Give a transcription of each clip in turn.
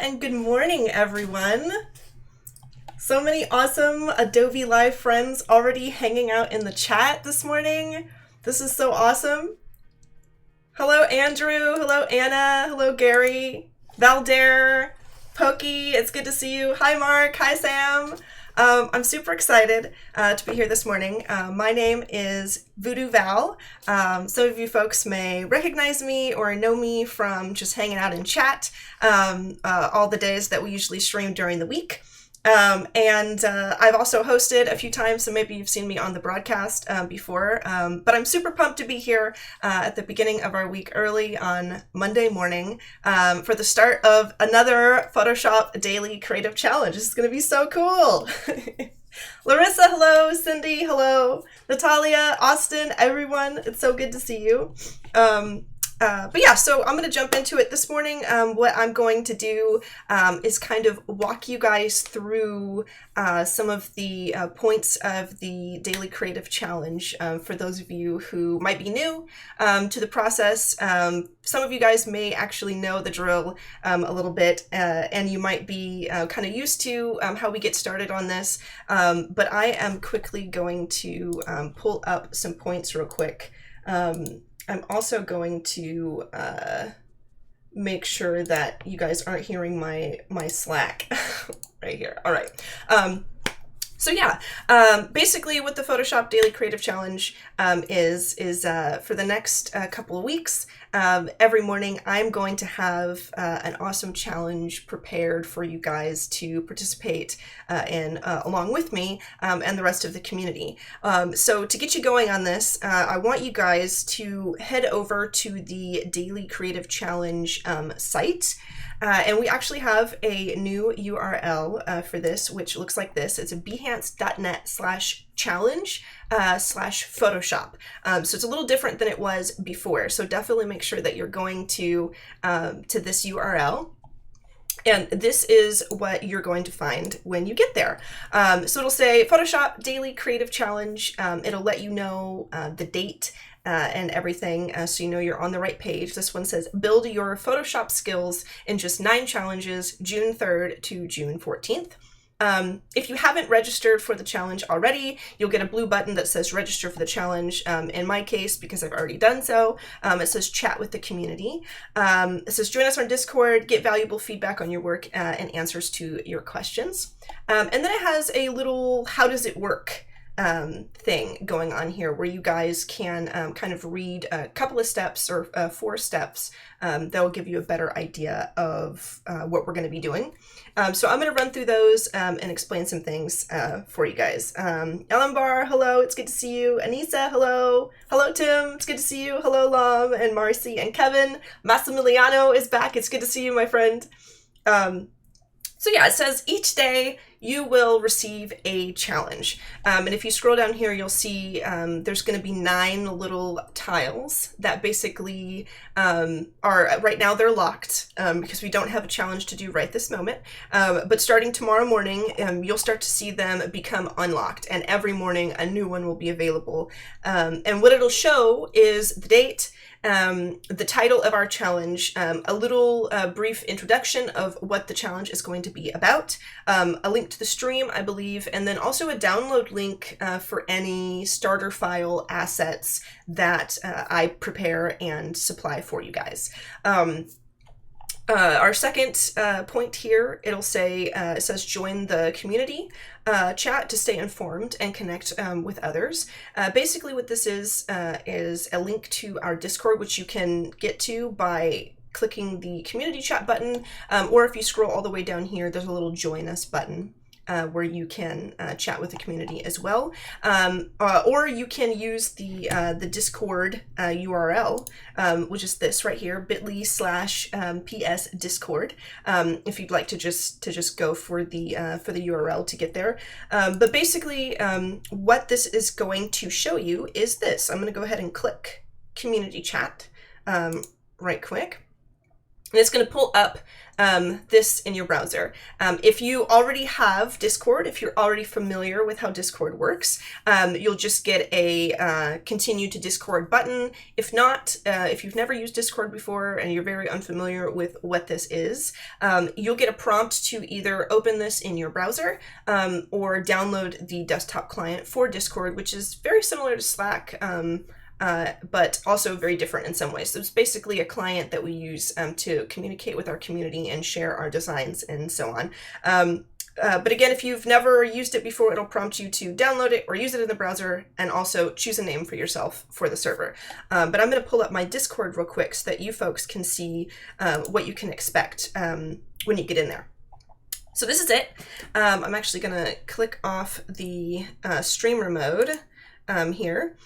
and good morning, everyone. So many awesome Adobe Live friends already hanging out in the chat this morning. This is so awesome. Hello, Andrew. Hello, Anna. Hello, Gary. Valdair. Pokey, it's good to see you. Hi, Mark. Hi, Sam. I'm super excited to be here this morning. My name is Voodoo Val. Some of you folks may recognize me or know me from just hanging out in chat all the days that we usually stream during the week. I've also hosted a few times, so maybe you've seen me on the broadcast before, but I'm super pumped to be here at the beginning of our week early on Monday morning for the start of another Photoshop Daily Creative Challenge. This is going to be so cool. Larissa, hello. Cindy, hello. Natalia, Austin, everyone. It's so good to see you. But yeah, so I'm going to jump into it this morning. What I'm going to do is kind of walk you guys through some of the points of the Daily Creative Challenge for those of you who might be new to the process. Some of you guys may actually know the drill a little bit, and you might be kind of used to how we get started on this. But I am quickly going to pull up some points real quick. I'm also going to make sure that you guys aren't hearing my Slack right here. All right. So yeah, basically what the Photoshop Daily Creative Challenge is for the next couple of weeks, every morning I'm going to have an awesome challenge prepared for you guys to participate in along with me and the rest of the community. So to get you going on this, I want you guys to head over to the Daily Creative Challenge site. And we actually have a new URL for this, which looks like this. It's a behance.net/challenge/Photoshop. So it's a little different than it was before. So definitely make sure that you're going to this URL. And this is what you're going to find when you get there. So it'll say Photoshop Daily Creative Challenge. It'll let you know the date and everything, so you know you're on the right page. This one says, build your Photoshop skills in just 9 challenges, June 3rd to June 14th. If you haven't registered for the challenge already, you'll get a blue button that says register for the challenge. In my case, because I've already done so, it says chat with the community. It says join us on Discord, get valuable feedback on your work and answers to your questions. And then it has a little how does it work thing going on here where you guys can kind of read a couple of steps or 4 steps that will give you a better idea of what we're going to be doing. So I'm going to run through those and explain some things for you guys. Elambar, hello, it's good to see you. Anissa, hello. Hello, Tim, it's good to see you. Hello, Lam and Marcy and Kevin. Massimiliano is back. It's good to see you, my friend. So yeah, it says each day you will receive a challenge. And if you scroll down here, you'll see there's going to be 9 little tiles that basically are, right now they're locked because we don't have a challenge to do right this moment. But starting tomorrow morning, you'll start to see them become unlocked. And every morning a new one will be available. And what it'll show is the date, the title of our challenge, a little brief introduction of what the challenge is going to be about, a link to the stream, I believe, and then also a download link for any starter file assets that I prepare and supply for you guys. Our second point here, it'll say, it says join the community chat to stay informed and connect with others. Basically what this is a link to our Discord, which you can get to by clicking the community chat button, or if you scroll all the way down here, there's a little join us button. Where you can chat with the community as well, or you can use the Discord URL, which is this right here, bit.ly/PS Discord, if you'd like to just go for the URL to get there. But basically, what this is going to show you is this. I'm going to go ahead and click community chat right quick. And it's going to pull up this in your browser. If you already have Discord, if you're already familiar with how Discord works, you'll just get a continue to Discord button. If not, if you've never used Discord before and you're very unfamiliar with what this is, you'll get a prompt to either open this in your browser or download the desktop client for Discord, which is very similar to Slack, but also very different in some ways. So it's basically a client that we use to communicate with our community and share our designs and so on. But again, if you've never used it before, it'll prompt you to download it or use it in the browser, and also choose a name for yourself for the server. But I'm going to pull up my Discord real quick so that you folks can see what you can expect when you get in there. So this is it. I'm actually going to click off the streamer mode here.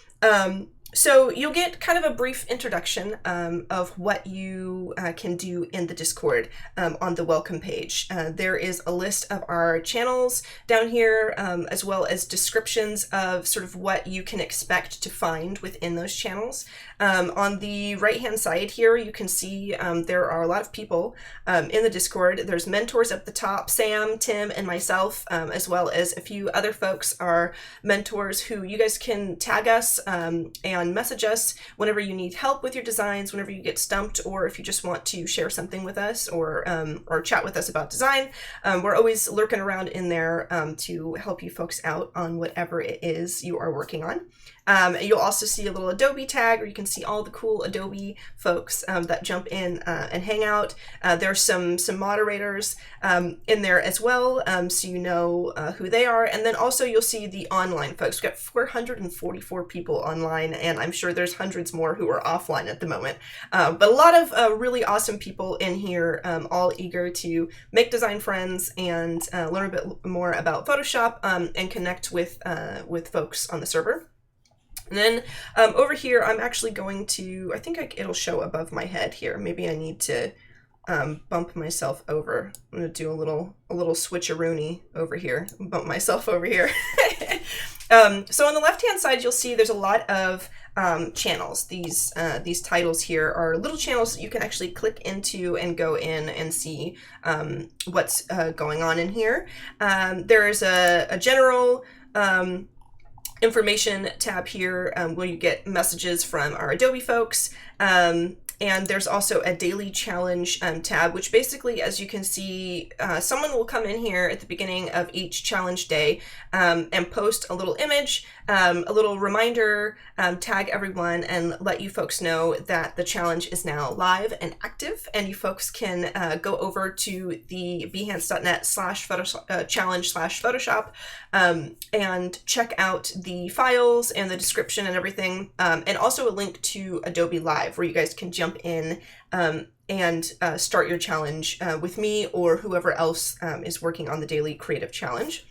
So you'll get kind of a brief introduction of what you can do in the Discord on the welcome page. There is a list of our channels down here, as well as descriptions of sort of what you can expect to find within those channels. On the right-hand side here, you can see there are a lot of people in the Discord. There's mentors up the top, Sam, Tim, and myself, as well as a few other folks are mentors who you guys can tag us and message us whenever you need help with your designs, whenever you get stumped, or if you just want to share something with us or chat with us about design. We're always lurking around in there to help you folks out on whatever it is you are working on. You'll also see a little Adobe tag where you can see all the cool Adobe folks that jump in and hang out. There's some moderators in there as well, so you know who they are. And then also you'll see the online folks. We've got 444 people online, and I'm sure there's hundreds more who are offline at the moment. But a lot of really awesome people in here, all eager to make design friends and learn a bit more about Photoshop and connect with folks on the server. And then over here, I'm actually going to, I think it'll show above my head here. Maybe I need to bump myself over. I'm going to do a little switcheroony over here, bump myself over here. So on the left-hand side, you'll see there's a lot of channels. These titles here are little channels that you can actually click into and go in and see what's going on in here. There's a general information tab here where you get messages from our Adobe folks. And there's also a daily challenge tab, which basically, as you can see, someone will come in here at the beginning of each challenge day and post a little image, a little reminder, tag everyone, and let you folks know that the challenge is now live and active. And you folks can go over to the behance.net/challenge/Photoshop and check out the files and the description and everything, and also a link to Adobe Live where you guys can jump in and start your challenge with me or whoever else is working on the daily creative challenge.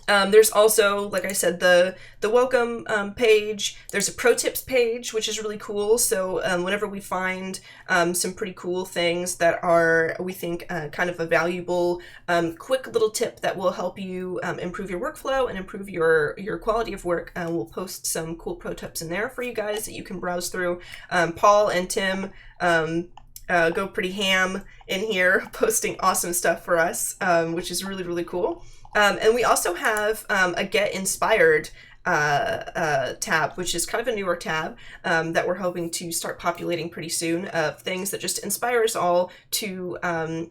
There's also, like I said, the welcome page. There's a pro tips page, which is really cool. So whenever we find some pretty cool things that are, we think, kind of a valuable, quick little tip that will help you improve your workflow and improve your quality of work, we'll post some cool pro tips in there for you guys that you can browse through. Paul and Tim go pretty ham in here, posting awesome stuff for us, which is really, really cool. And we also have a Get Inspired tab, which is kind of a newer tab that we're hoping to start populating pretty soon, of things that just inspire us all to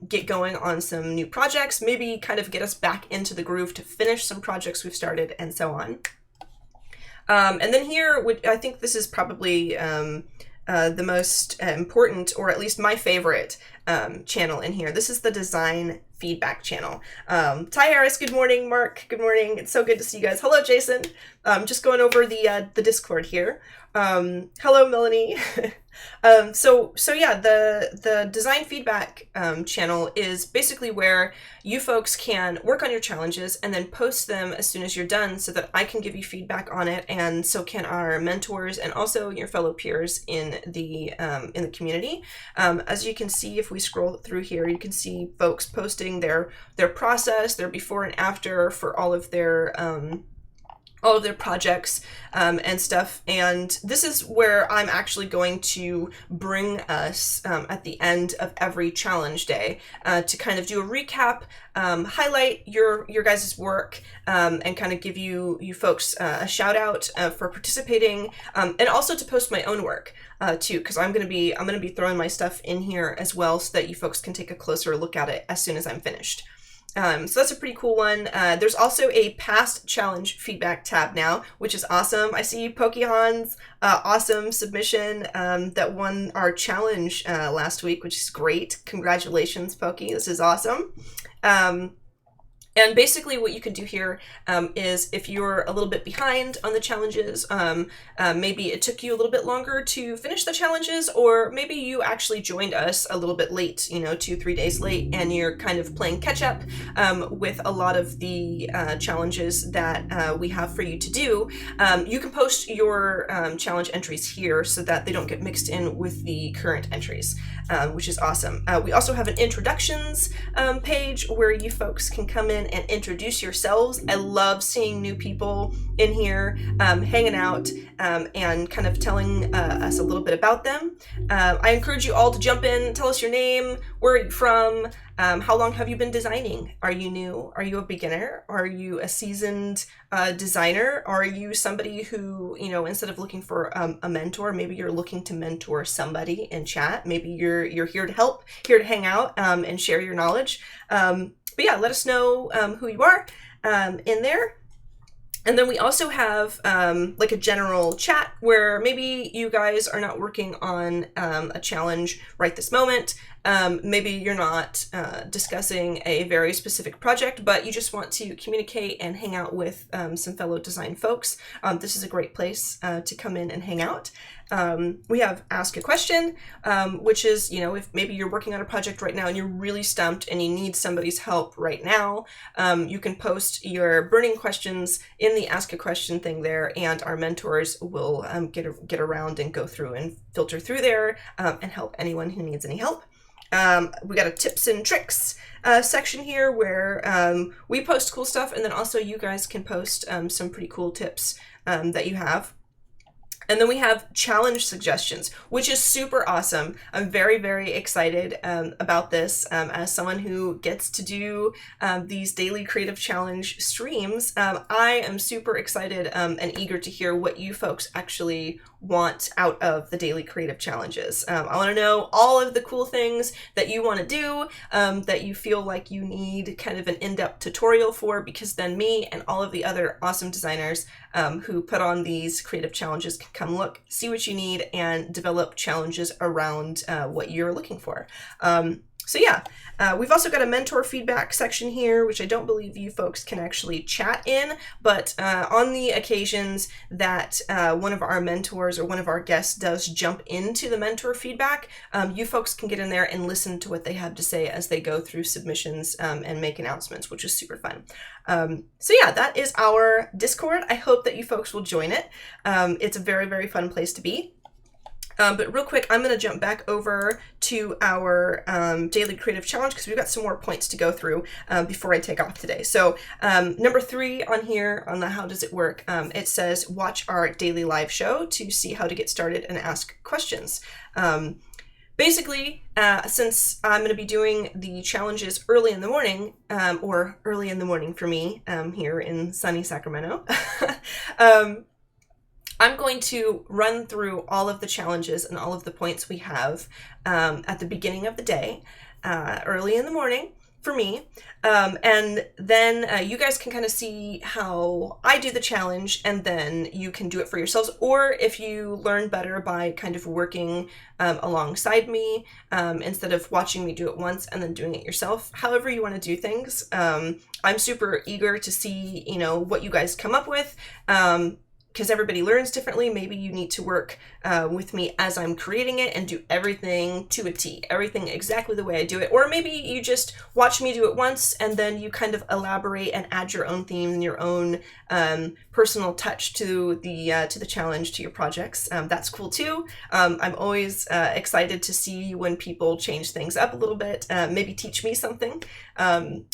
get going on some new projects, maybe kind of get us back into the groove to finish some projects we've started, and so on. And then here, I think this is probably the most important, or at least my favorite channel in here. This is the design feedback channel. Ty Harris, good morning. Mark, good morning. It's so good to see you guys. Hello, Jason. Just going over the Discord here. Hello, Melanie. So yeah, the design feedback channel is basically where you folks can work on your challenges and then post them as soon as you're done, so that I can give you feedback on it, and so can our mentors and also your fellow peers in the community. As you can see, if we scroll through here, you can see folks posting their process, their before and after for all of their all of their projects and stuff. And this is where I'm actually going to bring us at the end of every challenge day to kind of do a recap, highlight your guys' work, and kind of give you folks a shout out for participating, and also to post my own work too, because I'm gonna be throwing my stuff in here as well, so that you folks can take a closer look at it as soon as I'm finished. So that's a pretty cool one. There's also a past challenge feedback tab now, which is awesome. I see Pokehan's awesome submission that won our challenge last week, which is great. Congratulations, Poke. This is awesome. And basically what you can do here is, if you're a little bit behind on the challenges, maybe it took you a little bit longer to finish the challenges, or maybe you actually joined us a little bit late, 2-3 days late, and you're kind of playing catch up with a lot of the challenges that we have for you to do. You can post your challenge entries here so that they don't get mixed in with the current entries, which is awesome. We also have an introductions page where you folks can come in and introduce yourselves. I love seeing new people in here hanging out and kind of telling us a little bit about them. I encourage you all to jump in, tell us your name, where are you from, how long have you been designing? Are you new? Are you a beginner? Are you a seasoned designer? Are you somebody who, instead of looking for a mentor, maybe you're looking to mentor somebody in chat? Maybe you're here to help, here to hang out and share your knowledge. But yeah, let us know who you are in there. And then we also have like a general chat where maybe you guys are not working on a challenge right this moment. Maybe you're not discussing a very specific project, but you just want to communicate and hang out with some fellow design folks. This is a great place to come in and hang out. We have Ask a Question, which is, if maybe you're working on a project right now and you're really stumped and you need somebody's help right now, you can post your burning questions in the Ask a Question thing there, and our mentors will get around and go through and filter through there and help anyone who needs any help. We got a tips and tricks section here where we post cool stuff, and then also you guys can post some pretty cool tips that you have. And then we have challenge suggestions, which is super awesome. I'm very, very excited about this as someone who gets to do these daily creative challenge streams. I am super excited and eager to hear what you folks actually want out of the daily creative challenges. I want to know all of the cool things that you want to do, that you feel like you need kind of an in-depth tutorial for, because then me and all of the other awesome designers who put on these creative challenges can come look, see what you need, and develop challenges around what you're looking for. So yeah, we've also got a mentor feedback section here, which I don't believe you folks can actually chat in, but on the occasions that one of our mentors or one of our guests does jump into the mentor feedback, you folks can get in there and listen to what they have to say as they go through submissions and make announcements, which is super fun. So yeah, that is our Discord. I hope that you folks will join it. It's a very, very fun place to be. But real quick, I'm going to jump back over to our daily creative challenge, because we've got some more points to go through before I take off today. So number 3 on here on the how does it work, it says watch our daily live show to see how to get started and ask questions. Basically, since I'm going to be doing the challenges early in the morning, or early in the morning for me here in sunny Sacramento, I'm going to run through all of the challenges and all of the points we have at the beginning of the day, early in the morning for me. And then you guys can kind of see how I do the challenge, and then you can do it for yourselves. Or if you learn better by kind of working alongside me, instead of watching me do it once and then doing it yourself, however you want to do things. I'm super eager to see, what you guys come up with. because everybody learns differently. Maybe you need to work with me as I'm creating it and do everything to a T, everything exactly the way I do it. Or maybe you just watch me do it once and then you kind of elaborate and add your own theme and your own personal touch to the challenge, to your projects. That's cool too. I'm always excited to see when people change things up a little bit, maybe teach me something,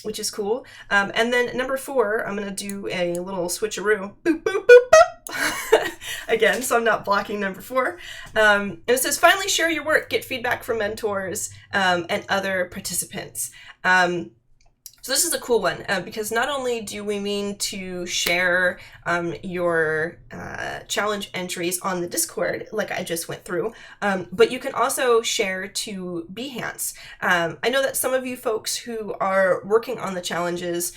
which is cool. And then number 4, I'm gonna do a little switcheroo. Boop, boop, boop, boop. Again, so I'm not blocking number 4. And it says, finally share your work, get feedback from mentors and other participants. So this is a cool one because not only do we mean to share your challenge entries on the Discord, like I just went through, but you can also share to Behance. I know that some of you folks who are working on the challenges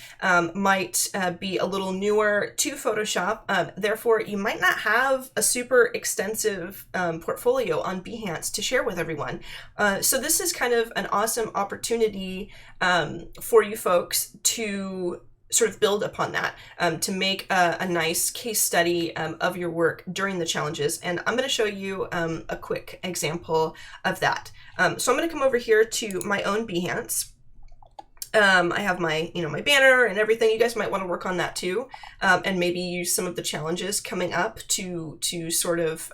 might be a little newer to Photoshop, therefore you might not have a super extensive portfolio on Behance to share with everyone. So this is kind of an awesome opportunity for you folks to sort of build upon that, to make a nice case study of your work during the challenges. And I'm going to show you a quick example of that. So I'm going to come over here to my own Behance. I have my, my banner and everything. You guys might want to work on that too, and maybe use some of the challenges coming up to sort of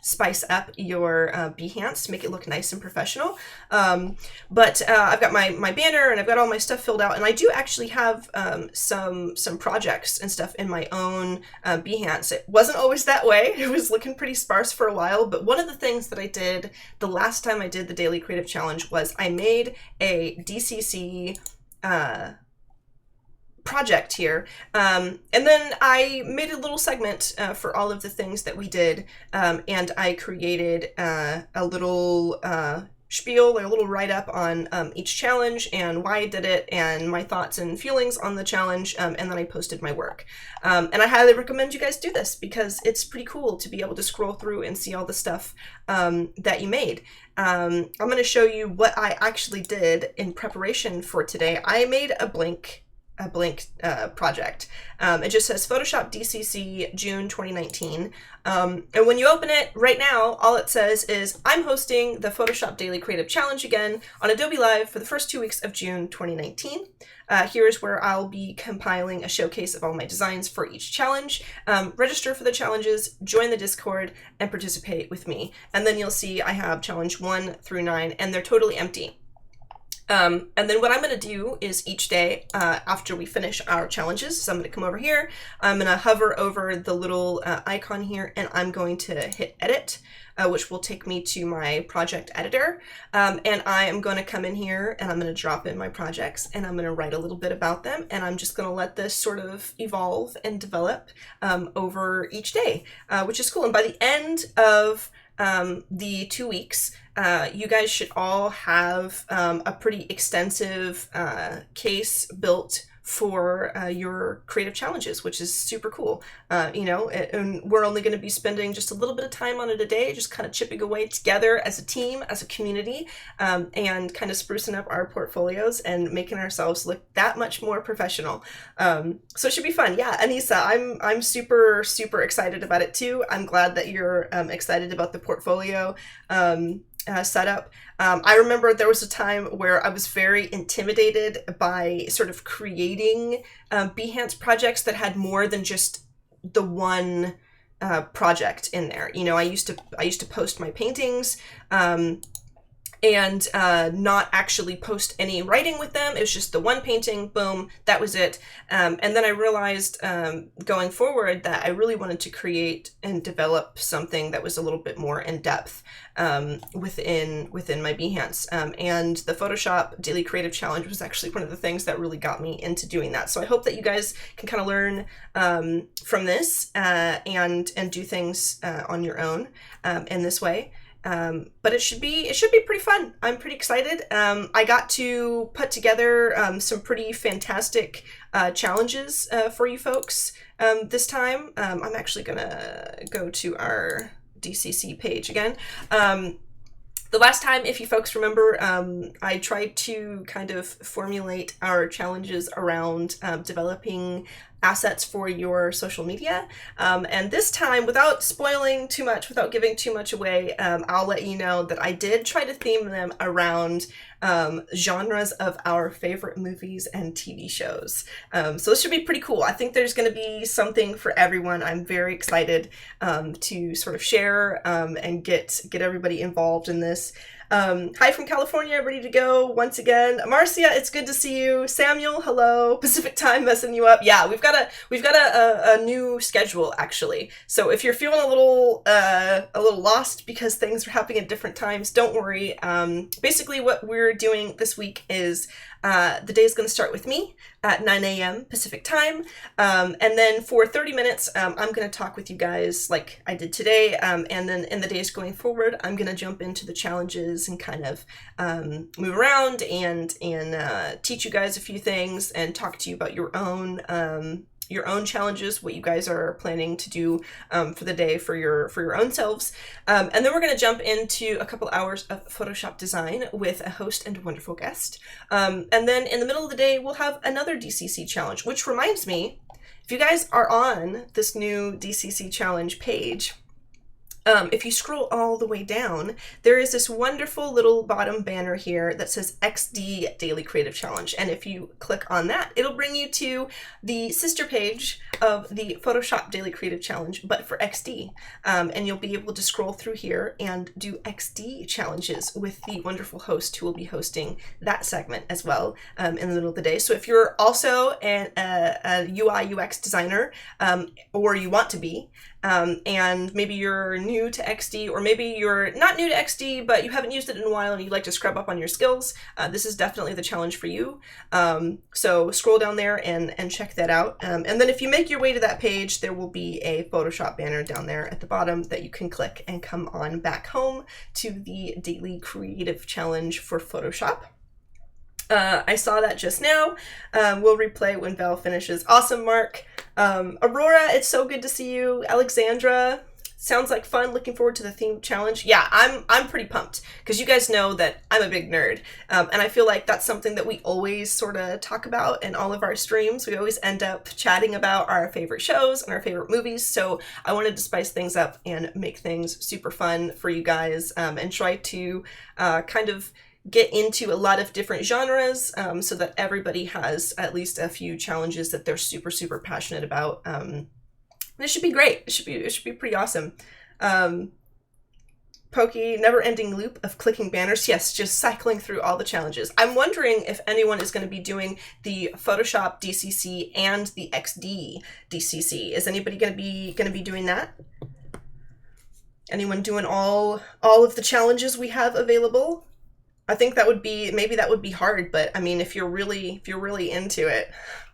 spice up your Behance, make it look nice and professional. But I've got my banner and I've got all my stuff filled out, and I do actually have some projects and stuff in my own Behance. It wasn't always that way. It was looking pretty sparse for a while, but one of the things that I did the last time I did the Daily Creative Challenge was I made a DCC project here, and then I made a little segment for all of the things that we did, and I created a little spiel, or a little write-up on each challenge and why I did it and my thoughts and feelings on the challenge, and then I posted my work. And I highly recommend you guys do this because it's pretty cool to be able to scroll through and see all the stuff that you made. I'm going to show you what I actually did in preparation for today. I made a blank project. It just says Photoshop DCC June 2019. And when you open it right now, all it says is, I'm hosting the Photoshop Daily Creative Challenge again on Adobe Live for the first 2 weeks of June 2019. Here's where I'll be compiling a showcase of all my designs for each challenge. Register for the challenges, join the Discord, and participate with me. And then you'll see I have challenge 1 through 9, and they're totally empty. And then what I'm going to do is each day after we finish our challenges, so I'm going to come over here, I'm going to hover over the little icon here, and I'm going to hit edit, which will take me to my project editor. And I am going to come in here and I'm going to drop in my projects and I'm going to write a little bit about them. And I'm just going to let this sort of evolve and develop over each day, which is cool. And by the end of the 2 weeks, you guys should all have a pretty extensive case built for your creative challenges, which is super cool. And we're only going to be spending just a little bit of time on it a day, just kind of chipping away together as a team, as a community, and kind of sprucing up our portfolios and making ourselves look that much more professional. So it should be fun. Yeah, Anissa, I'm super, super excited about it too. I'm glad that you're excited about the portfolio setup. I remember there was a time where I was very intimidated by sort of creating Behance projects that had more than just the one project in there. I used to post my paintings and not actually post any writing with them. It was just the one painting, boom, that was it. And then I realized going forward that I really wanted to create and develop something that was a little bit more in depth within my Behance. And the Photoshop Daily Creative Challenge was actually one of the things that really got me into doing that. So I hope that you guys can kind of learn from this and do things on your own in this way. But it should be pretty fun. I'm pretty excited. I got to put together some pretty fantastic challenges for you folks this time. I'm actually gonna go to our DCC page again. The last time, if you folks remember, I tried to kind of formulate our challenges around developing assets for your social media. And this time, without spoiling too much, without giving too much away, I'll let you know that I did try to theme them around genres of our favorite movies and TV shows. So this should be pretty cool. I think there's going to be something for everyone. I'm very excited to sort of share and get everybody involved in this. Hi from California, ready to go once again. Marcia, it's good to see you. Samuel, hello. Pacific time messing you up. Yeah, we've got a new schedule actually. So if you're feeling a little lost because things are happening at different times, don't worry. Basically what we're doing this week is the day is going to start with me at 9 a.m. Pacific time. And then for 30 minutes, I'm going to talk with you guys like I did today. And then in the days going forward, I'm going to jump into the challenges and kind of move around and teach you guys a few things and talk to you about your own challenges, what you guys are planning to do for the day for your own selves. And then we're going to jump into a couple hours of Photoshop design with a host and a wonderful guest. And then in the middle of the day, we'll have another DCC challenge, which reminds me, if you guys are on this new DCC challenge page, if you scroll all the way down, there is this wonderful little bottom banner here that says XD Daily Creative Challenge. And if you click on that, it'll bring you to the sister page of the Photoshop Daily Creative Challenge, but for XD. And you'll be able to scroll through here and do XD challenges with the wonderful host who will be hosting that segment as well in the middle of the day. So if you're also a UI UX designer, or you want to be, and maybe you're new to XD, or maybe you're not new to XD, but you haven't used it in a while and you'd like to scrub up on your skills, this is definitely the challenge for you. So scroll down there and check that out. And then if you make your way to that page, there will be a Photoshop banner down there at the bottom that you can click and come on back home to the Daily Creative Challenge for Photoshop. I saw that just now. We'll replay when Val finishes. Awesome, Mark. Aurora, it's so good to see you. Alexandra, sounds like fun. Looking forward to the theme challenge. Yeah, I'm pretty pumped because you guys know that I'm a big nerd. And I feel like that's something that we always sort of talk about in all of our streams. We always end up chatting about our favorite shows and our favorite movies. So I wanted to spice things up and make things super fun for you guys, and try to kind of get into a lot of different genres, so that everybody has at least a few challenges that they're super, super passionate about. This should be great. It should be pretty awesome. Pokey, never-ending loop of clicking banners. Yes, just cycling through all the challenges. I'm wondering if anyone is going to be doing the Photoshop DCC and the XD DCC. Is anybody going to be doing that? Anyone doing all of the challenges we have available? I think that would be hard, but I mean, if you're really into it,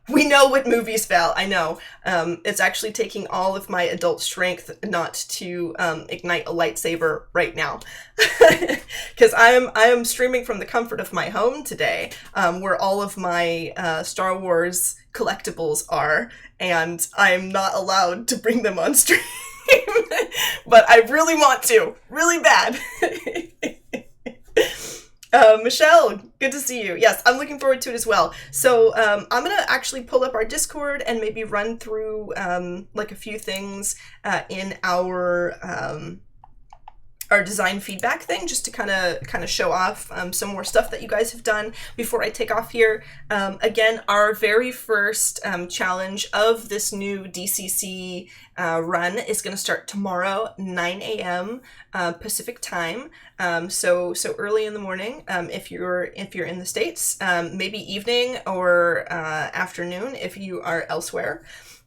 we know what movies, Val. I know. It's actually taking all of my adult strength not to ignite a lightsaber right now, because I am streaming from the comfort of my home today, where all of my Star Wars collectibles are, and I'm not allowed to bring them on stream, but I really want to, really bad. Michelle, good to see you. Yes, I'm looking forward to it as well. So I'm going to actually pull up our Discord and maybe run through like a few things in our design feedback thing, just to kind of show off some more stuff that you guys have done before I take off here. Again, our very first challenge of this new DCC run is going to start tomorrow, 9 a.m. Pacific time. So early in the morning, if you're in the States, maybe evening or afternoon if you are elsewhere.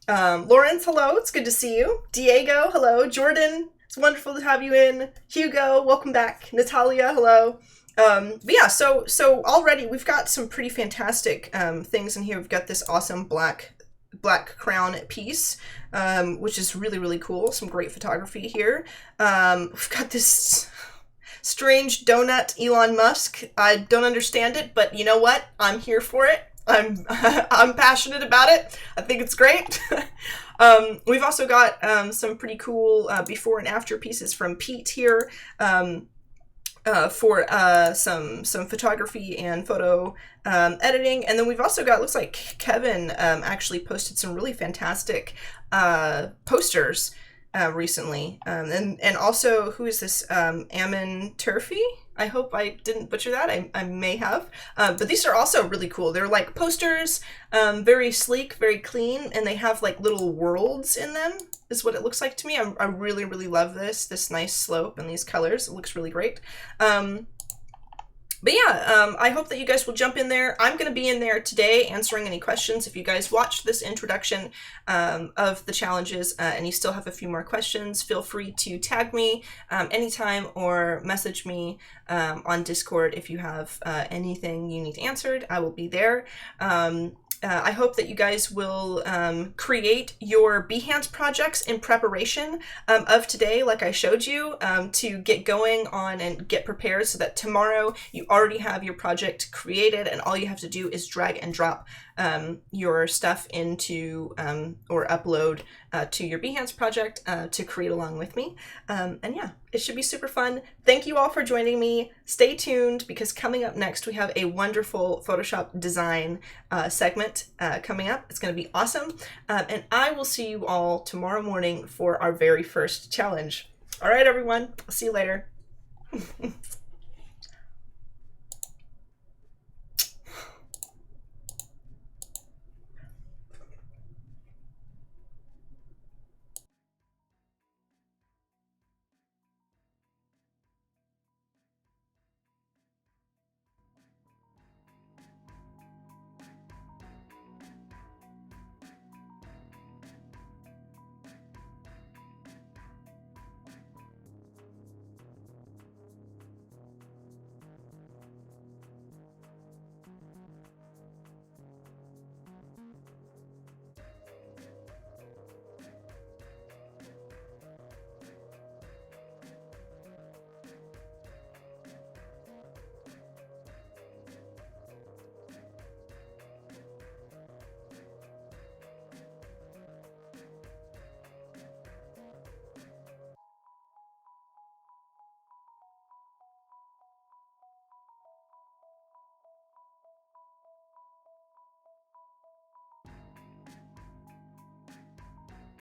Lawrence, hello, it's good to see you. Diego, hello. Jordan, it's wonderful to have you in. Hugo, welcome back. Natalia, hello. But yeah, so already we've got some pretty fantastic things in here. We've got this awesome black crown piece, which is really, really cool. Some great photography here. We've got this strange donut Elon Musk. I don't understand it, but you know what? I'm here for it. I'm passionate about it. I think it's great. We've also got some pretty cool before and after pieces from Pete here. for some photography and photo editing. And then we've also got, looks like Kevin actually posted some really fantastic posters recently. And also, who is this? Ammon Turfy? I hope I didn't butcher that. I may have. But these are also really cool. They're like posters, very sleek, very clean, and they have like little worlds in them, is what it looks like to me. I really, really love this nice slope and these colors. It looks really great. But yeah, I hope that you guys will jump in there. I'm going to be in there today answering any questions. If you guys watched this introduction of the challenges and you still have a few more questions, feel free to tag me anytime or message me on Discord if you have anything you need answered. I will be there. I hope that you guys will create your Behance projects in preparation of today, like I showed you, to get going on and get prepared so that tomorrow you already have your project created and all you have to do is drag and drop your stuff into or upload to your Behance project to create along with me. And yeah, it should be super fun. Thank you all for joining me. Stay tuned because coming up next we have a wonderful Photoshop design segment coming up. It's going to be awesome. And I will see you all tomorrow morning for our very first challenge. All right, everyone. I'll see you later.